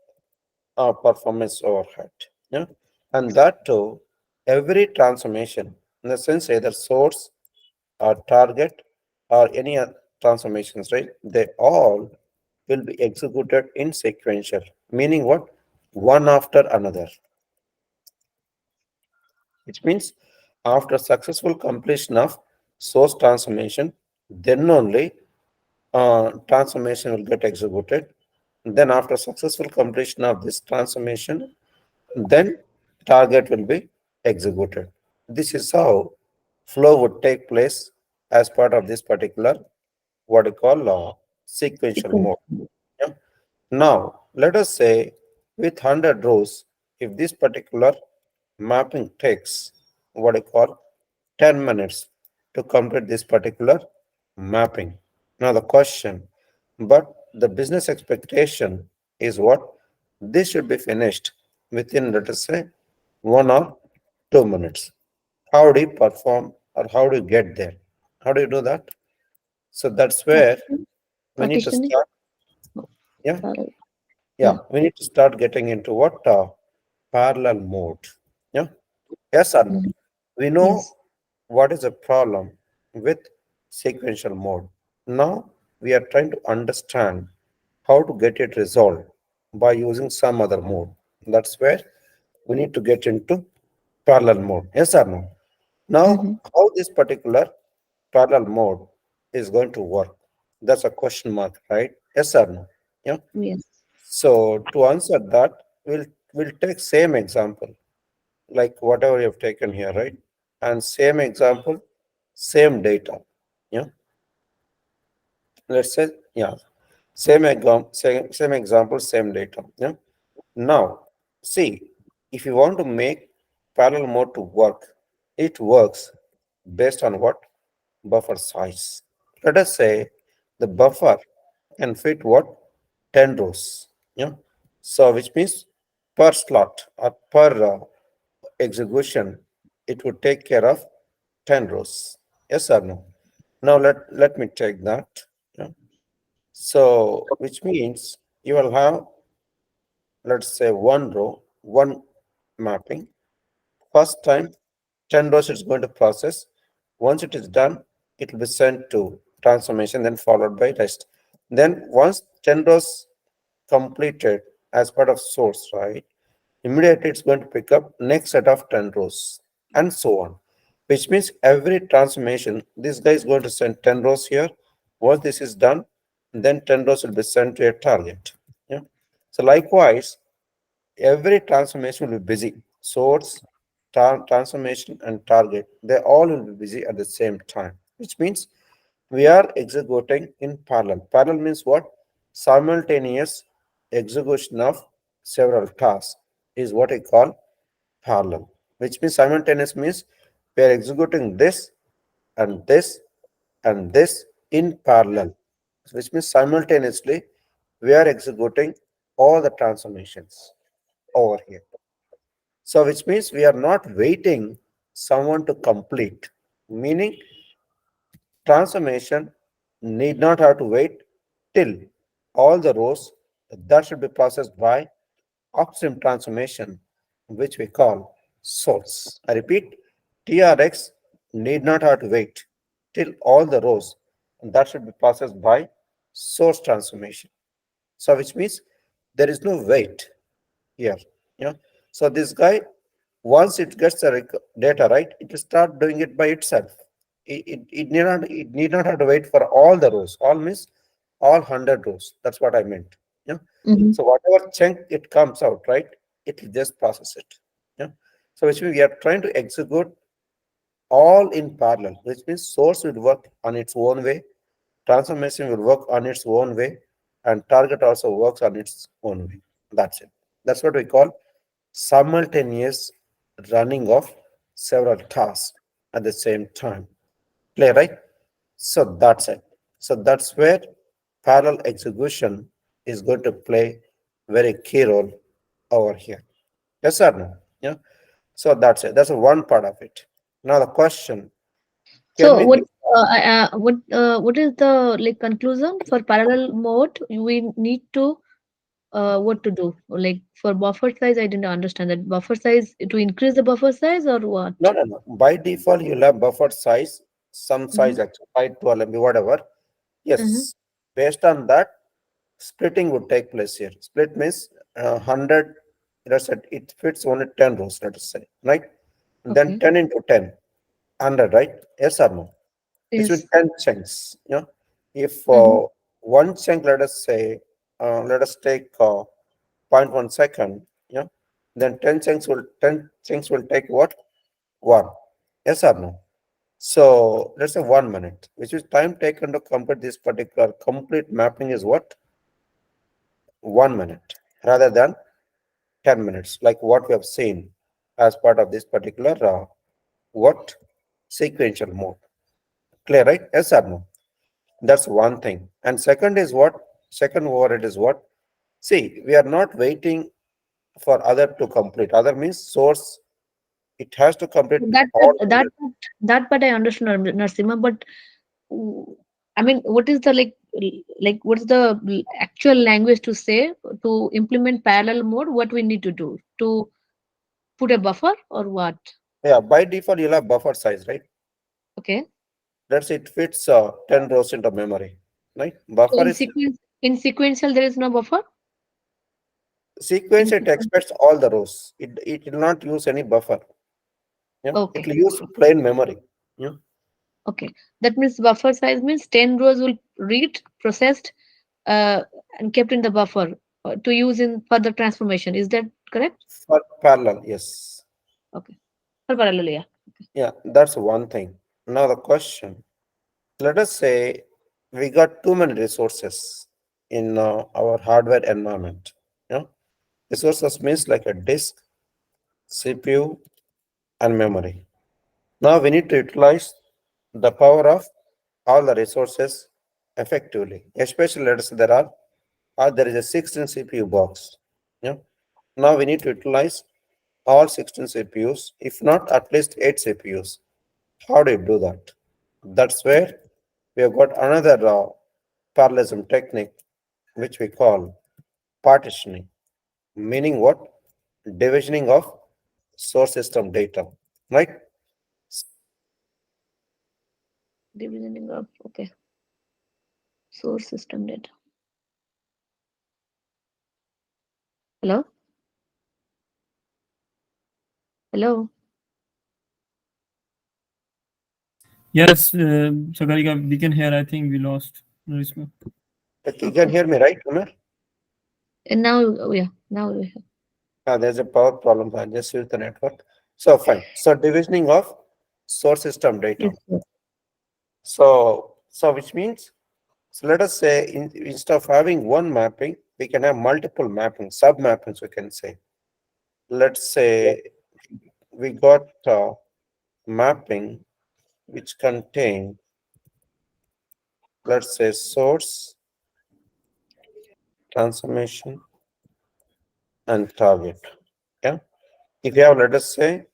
performance overhead. Yeah. And that too, every transformation, in the sense either source or target or any transformations, right? They all will be executed in sequential, meaning what? One after another, which means after successful completion of source transformation, then only transformation will get executed. Then after successful completion of this transformation, then target will be executed. This is how flow would take place as part of this particular what you call sequential Sequence. mode. Yeah. Now, let us say with 100 rows, if this particular mapping takes what I call 10 minutes to complete this particular mapping. Now, the question, but the business expectation is what? This should be finished within, let us say, 1 or 2 minutes. How do you perform or how do you get there? How do you do that? So that's where Partition. we need to Partitioning. start. Oh, Yeah. parallel. Yeah, Yeah. we need to start getting into what parallel mode. Yeah, yes or no? Mhm. We know Yes. what is the problem with sequential mode. Now we are trying to understand how to get it resolved by using some other mode. That's where we need to get into parallel mode. Yes or no? Mm-hmm. Now, how this particular parallel mode is going to work? That's a question mark, right? Yes or no? Yeah. Yes. So to answer that, we'll take same example, like whatever you've taken here, right? And same example, same data. Yeah. Let's say, yeah, same example, same data. Yeah. Now, see, if you want to make parallel mode to work, it works based on what? Buffer size. Let us say the buffer can fit what? 10 rows. Yeah. So which means per slot or per execution, it would take care of 10 rows. Yes or no? Now let me take that. Yeah. So which means you will have, let's say, one row, one mapping. First time, 10 rows it's going to process. Once it is done, it will be sent to transformation, then followed by rest. Then once 10 rows completed as part of source, right? Immediately it's going to pick up next set of 10 rows and so on. Which means every transformation, this guy is going to send 10 rows here. Once this is done, then 10 rows will be sent to a target. Yeah. So likewise, every transformation will be busy. Source, transformation, and target, they all will be busy at the same time, which means we are executing in parallel. Parallel means what? Simultaneous execution of several tasks is what I call parallel, which means simultaneous means we are executing this and this and this in parallel, which means simultaneously we are executing all the transformations over here. So, which means we are not waiting someone to complete, meaning transformation need not have to wait till all the rows that should be processed by upstream transformation, which we call source. I repeat, TRX need not have to wait till all the rows that should be processed by source transformation. So, which means there is no wait here. Yeah. So this guy, once it gets the data right, it will start doing it by itself. It need not have to wait for all the rows. All means all 100 rows. That's what I meant. Yeah. Mm-hmm. So whatever chunk it comes out, right, it will just process it. Yeah. So which means we are trying to execute all in parallel, which means source will work on its own way, transformation will work on its own way, and target also works on its own way. That's it. That's what we call simultaneous running of several tasks at the same time. Clear, right? So that's it. So that's where parallel execution is going to play very key role over here. Yes or no? Yeah. So that's it. That's one part of it. Now the question: can So we do? what is the like conclusion for parallel mode? We need to what to do? Like for buffer size, I didn't understand that buffer size to increase the buffer size or what? No, no, no. By default, you'll have buffer size some Mm-hmm. size actually 5 12 MB, whatever. Mm-hmm. Yes, based on that, splitting would take place here. Split means 100, let's say it fits only 10 rows, let us say, right? And then Okay. 10 into 10, 100, right? Yes or no? Which means Yes. 10 chunks. If Mm-hmm. one chunk, let us say, let us take zero point 0.1 second, then 10 chunks will take what? One. Yes or no? So let's say 1 minute, which is time taken to complete this particular complete mapping is what? 1 minute rather than 10 minutes, like what we have seen as part of this particular what sequential mode. Clear, right? Yes or no? That's one thing. And second is what? Second overhead is what? See, we are not waiting for other to complete. Other means source, it has to complete That all that the that that part I understand, Narsimha, but mm, I mean, what is the what's the actual language to say to implement parallel mode? What we need to do to put a buffer or what? yeah, by default you'll have buffer size, right? Okay. That's it fits 10 rows into memory, right? So Buffer in is sequential there is no buffer. sequence, In it sequence. expects all the rows. It will not use any buffer. It Okay. will use plain memory. Yeah. Okay. That means buffer size means 10 rows will read, processed, and kept in the buffer to use in further transformation. Is that correct? For parallel, yes. Okay. For parallel, yeah. Yeah, that's one thing. Now the question, let us say we got too many resources in our hardware environment. Yeah, resources means like a disk, CPU, and memory. Now we need to utilize the power of all the resources effectively. Especially, let us say there is a 16 CPU box. Yeah. Now we need to utilize all 16 CPUs, if not at least 8 CPUs. How do you do that? That's where we have got another parallelism technique, which we call partitioning. Meaning what? Divisioning of source system data, right? Divisioning of, okay. Source system data. Hello? Hello? Yes, Sagarika, we can hear. I think we lost Risma. You can Okay. hear me, right, Umar? And now, oh, yeah, now we have. There's a power problem. I just use the network. So fine. So divisioning of source system data. Yes, sir. So which means, so let us say instead of having one mapping, we can have multiple mappings, sub mappings. We can say. Let's say we got mapping which contain, let's say, source, transformation, and target. Yeah. If you have, let us say,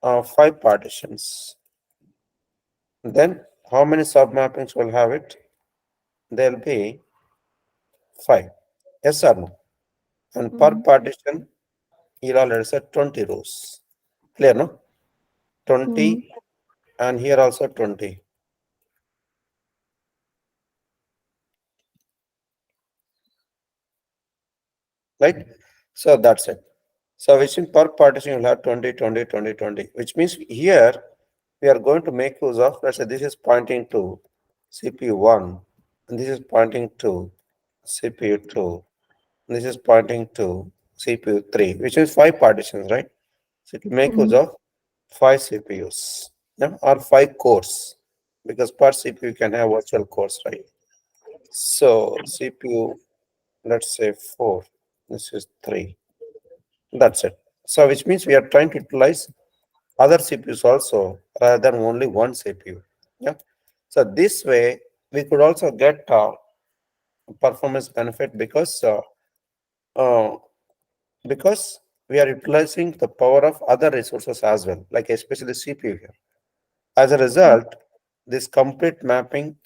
5 partitions, then how many submappings will have it? There'll be 5. Yes or no? And per Mm-hmm. partition, here are, let us say, 20 rows. Clear, no? Mm-hmm. 20, and here also 20. Right? So that's it. So which in per partition you'll have 20, 20, 20, 20, which means here we are going to make use of, let's say this is pointing to CPU 1, and this is pointing to CPU 2, and this is pointing to CPU 3, which is 5 partitions, right? So it will make use Mm-hmm. of 5 CPUs, yeah, or 5 cores, because per CPU you can have virtual cores, right? So CPU, let's say 4, this is 3. That's it. So which means we are trying to utilize other CPUs also rather than only one CPU. Yeah. So this way we could also get performance benefit uh, because we are utilizing the power of other resources as well, like especially CPU here. As a result, this complete mapping,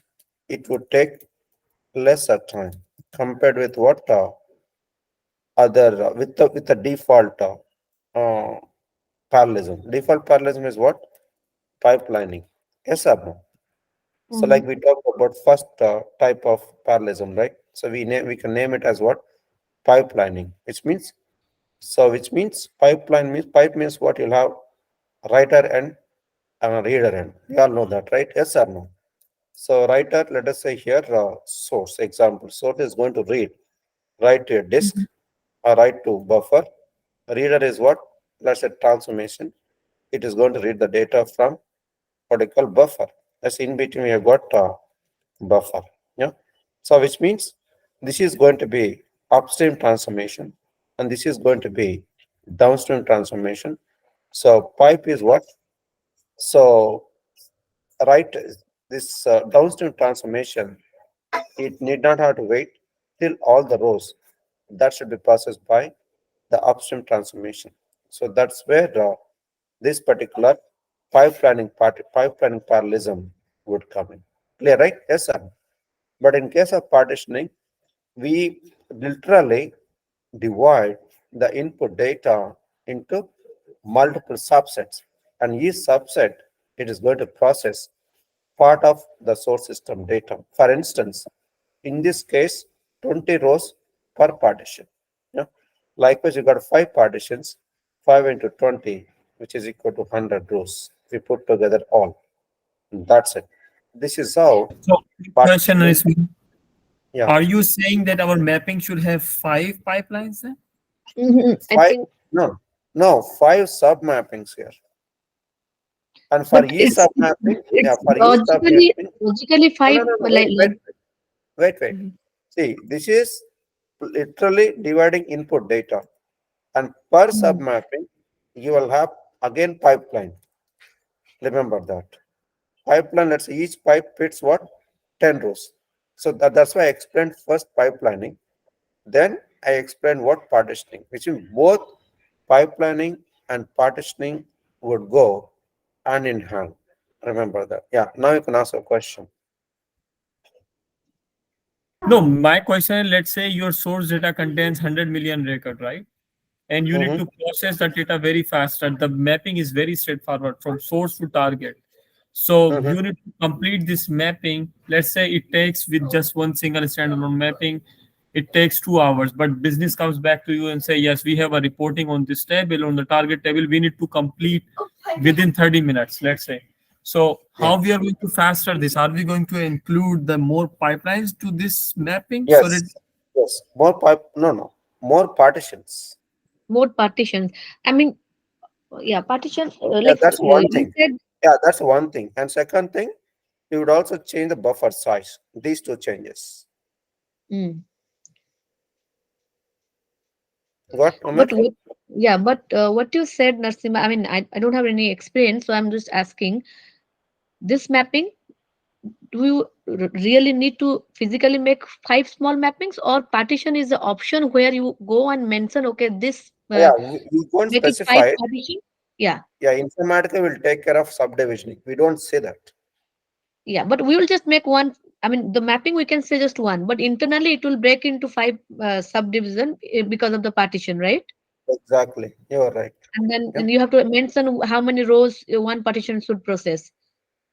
it would take lesser time compared with what other with the default uh, parallelism. Default parallelism is what? Pipelining. Yes or no? So like we talked about first type of parallelism, right? So we can name it as what? Pipelining, which means pipe means what? You'll have writer end and a reader end. We all know that, right? Yes or no? So writer, let us say here, source, example, source is going to write to a disk or write to buffer. Reader is what? Let's say transformation. It is going to read the data from what I call buffer. That's in between we have got buffer. Yeah. So which means this is going to be upstream transformation and this is going to be downstream transformation. So pipe is what? So right, this downstream transformation, it need not have to wait till all the rows that should be processed by the upstream transformation. So that's where this particular pipelining parallelism would come in. Clear, right? Yes, sir. But in case of partitioning, we literally divide the input data into multiple subsets, and each subset it is going to process part of the source system data. For instance, in this case, 20 rows per partition. Yeah. Likewise, you got 5 partitions, 5 into 20, which is equal to 100 rows. We put together all. And that's it. This is how So, question partitioning. is, Yeah. are you saying that our mapping should have 5 pipelines then? I 5, think, no, 5 sub mappings here. And for but each sub mapping, yeah, it's for each sub mapping, logically five no, like, wait. See, this is literally dividing input data. And per sub mapping, you will have again pipeline. Remember that. Pipeline, let's say each pipe fits what? 10 rows. So that's why I explained first pipelining. Then I explained what partitioning, which means both pipelining and partitioning would go hand in hand. Remember that. Yeah, now you can ask a question. No, my question is, let's say your source data contains 100 million record, right? And you need to process the data very fast, and the mapping is very straightforward from source to target. So you need to complete this mapping. Let's say it takes, with just one single standalone mapping, it takes 2 hours, but business comes back to you and say, yes, we have a reporting on this table, on the target table, we need to complete within 30 minutes, let's say. So Yeah. how we are going to faster this? Are we going to include the more pipelines to this mapping so that? Yes. More partitions. more partitions. I mean, yeah, partition. Yeah, Like that's one you thing. said, Yeah, that's one thing. And second thing, you would also change the buffer size. These two changes. mm. Got But Amit? what, yeah, but what you said, Narsimha. I mean, I don't have any experience, so I'm just asking. This mapping, do you really need to physically make 5 small mappings, or partition is the option where you go and mention, okay, this Yeah, we won't make it five specify it. partition. Yeah, Yeah, Informatica will take care of subdivisioning. We don't say that. yeah, but we will just make one. I mean, the mapping we can say just one, but internally it will break into 5 subdivision because of the partition, right? Exactly. You're right. And Yep. you have to mention how many rows one partition should process,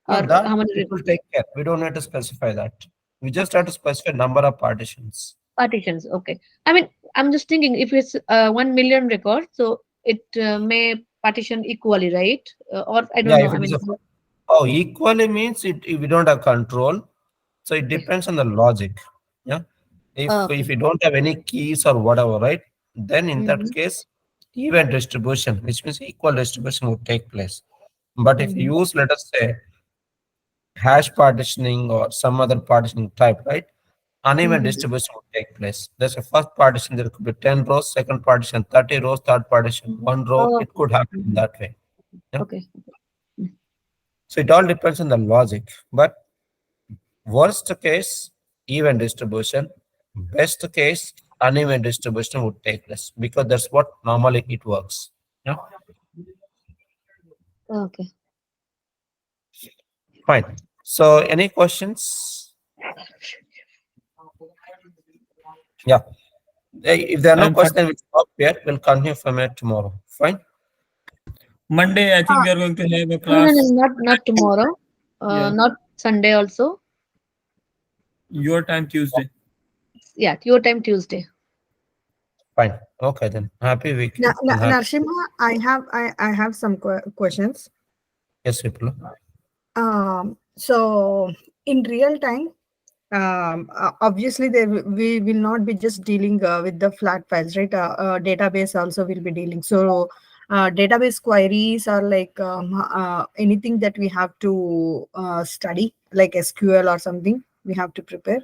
No, or that how many it will take care. We don't have to specify that. We just have to specify number of partitions. partitions. Okay. I mean, I'm just thinking if it's 1 million records, so it may partition equally, right? Or I don't Yeah, know. if I it is mean, equally means if we don't have control. So it okay. depends on the logic. Yeah. If Okay. you don't have any keys or whatever, right? Then in that Mm-hmm. case, even distribution, which means equal distribution would take place. But if Mm-hmm. you use, let us say, hash partitioning or some other partitioning type, right? Uneven Mm-hmm. distribution would take place. There's a first partition, there could be 10 rows, second partition, 30 rows, third partition, 1 row. Oh, It could happen in mhm. that way. Yeah. Okay. So it all depends on the logic. But worst case, even distribution. Best case, uneven distribution would take place because that's what normally it works. Yeah. Okay. Fine. So any questions? Yeah. If there are no I'm fine. questions, we'll stop here. We'll continue from here tomorrow. Fine. Monday, I think we are going to have a No, no, no, class. not tomorrow. Yeah. Not Sunday also. Your time Tuesday. Yeah, your time Tuesday. Fine. Okay then. Happy weekend and happy. Narsimha, I have some questions. Yes, people. So in real time, obviously we will not be just dealing with the flat files, right? Database also will be dealing. So database queries are like anything that we have to study, like SQL or something we have to prepare.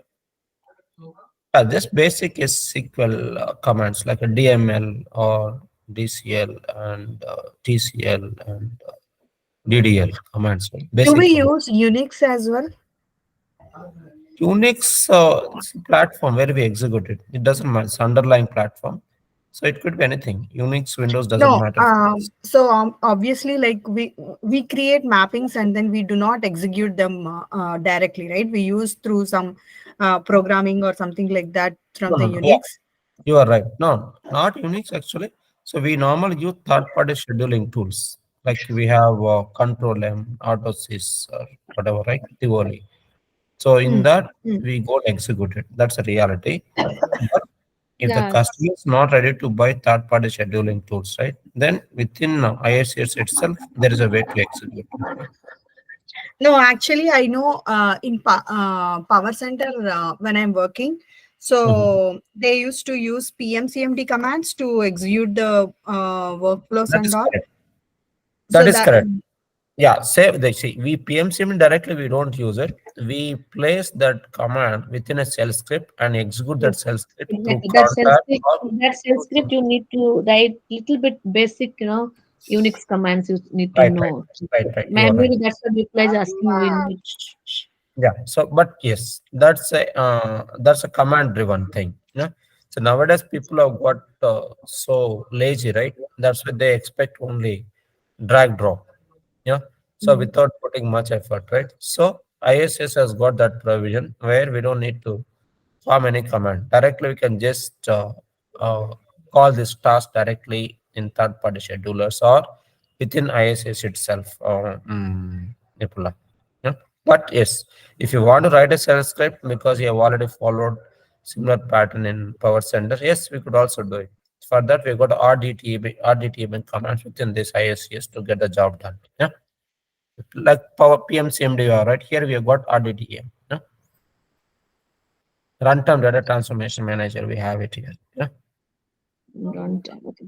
Just basic is SQL commands like a DML or DCL and TCL and DDL commands. Right? Do we Basic commands. use Unix as well? Unix it's a platform where we execute it. It doesn't matter. It's underlying platform. So it could be anything. Unix, Windows doesn't No. matter. So obviously, like we create mappings and then we do not execute them directly, right? We use through some programming or something like that from No, the no, no. Yeah, Unix. you are right. No, not Unix actually. So we normally use third-party scheduling tools. Like we have Control M, AutoSys, or whatever, right? Tivoli. So in Mm, that mm. we go execute it. That's a reality. But if the Yeah. customer is not ready to buy third-party scheduling tools, right? Then within ISCS itself, there is a way to execute. No, actually, I know in Power Center when I'm working, Mhm. so they used to use PMCMD commands to execute the workflows That and is all. correct. So That is that correct. Yeah, say they see we PMCM directly we don't use it. We place that command within a shell script and execute that Yes. shell script through Exactly. contact or That shell script you need to write little bit basic, Unix commands you need to right, right, know. right. You are right. Manually, that's what reply is asking we need. Yeah. So, but yes, that's a command driven thing. Yeah. So nowadays people have got so lazy, right? That's why they expect only drag drop. Yeah. So Mhm. without putting much effort, right? So ISS has got that provision where we don't need to form any command. Directly, we can just uh, call this task directly in third-party schedulers or within ISS itself. Nipula. Yeah. But yes, if you want to write a shell script because you have already followed similar pattern in Power Center, yes, we could also do it. For that, we got RDTM commands within this ISCS to get the job done. Yeah, like Power PMCMD, right? Here we have got RDTM. Yeah? Runtime Data Transformation Manager, we have it here. Yeah? Don't okay.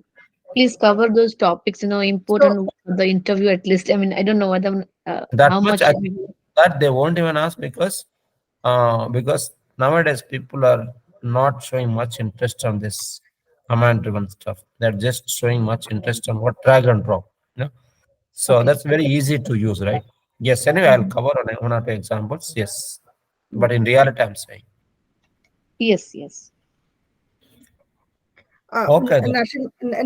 Please cover those topics, so important for the interview at least. I mean, I don't know whether That how much much. I think that they won't even ask because nowadays people are not showing much interest on this command driven stuff. They're just showing much interest on what drag and drop. You know? So Okay. that's very easy to use, right? Yes, anyway, I'll Mhm. cover on one or two examples. Yes. Yeah. But in reality, I'm saying. Yes, yes. Okay then.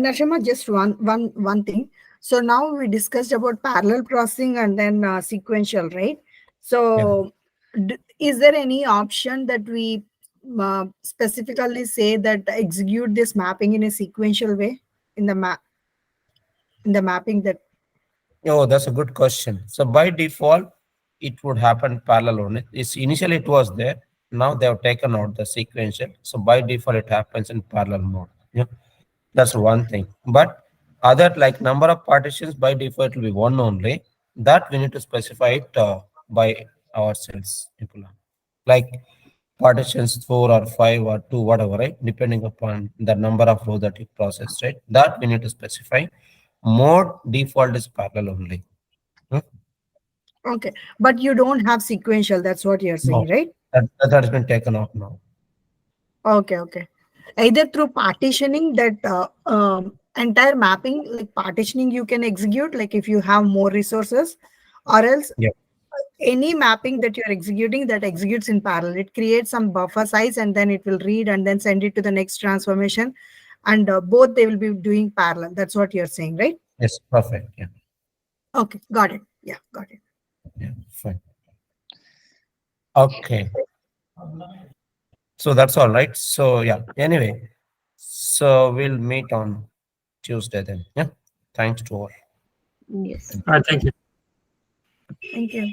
Nashima, just one thing. So now we discussed about parallel processing and then sequential, right? Yeah. So is there any option that we specifically say that execute this mapping in a sequential way in the mapping that? Oh, that's a good question. So by default, it would happen parallel only. It's initially it was there. Now they have taken out the sequential. So by default, it happens in parallel mode. Yeah, that's one thing. But other like number of partitions by default will be one only. That we need to specify it by ourselves. Like partitions 4 or 5 or 2, whatever, right? Depending upon the number of rows that you process, right? That we need to specify. Mode default is parallel only. Hmm? Okay, but you don't have sequential. That's what you're No, saying, right? that has been taken off now. Okay, okay. Either through partitioning that entire mapping, like partitioning, you can execute, like if you have more resources, or else Yeah. any mapping that you're executing that executes in parallel. It creates some buffer size and then it will read and then send it to the next transformation. And both they will be doing parallel. That's what you're saying, right? Yes, perfect. Yeah. Okay, got it. Yeah, got it. Yeah. Fine. Okay. So that's all right. So yeah. Anyway, so we'll meet on Tuesday then. Yeah. Thanks to all. Yes. Thank you. Thank you.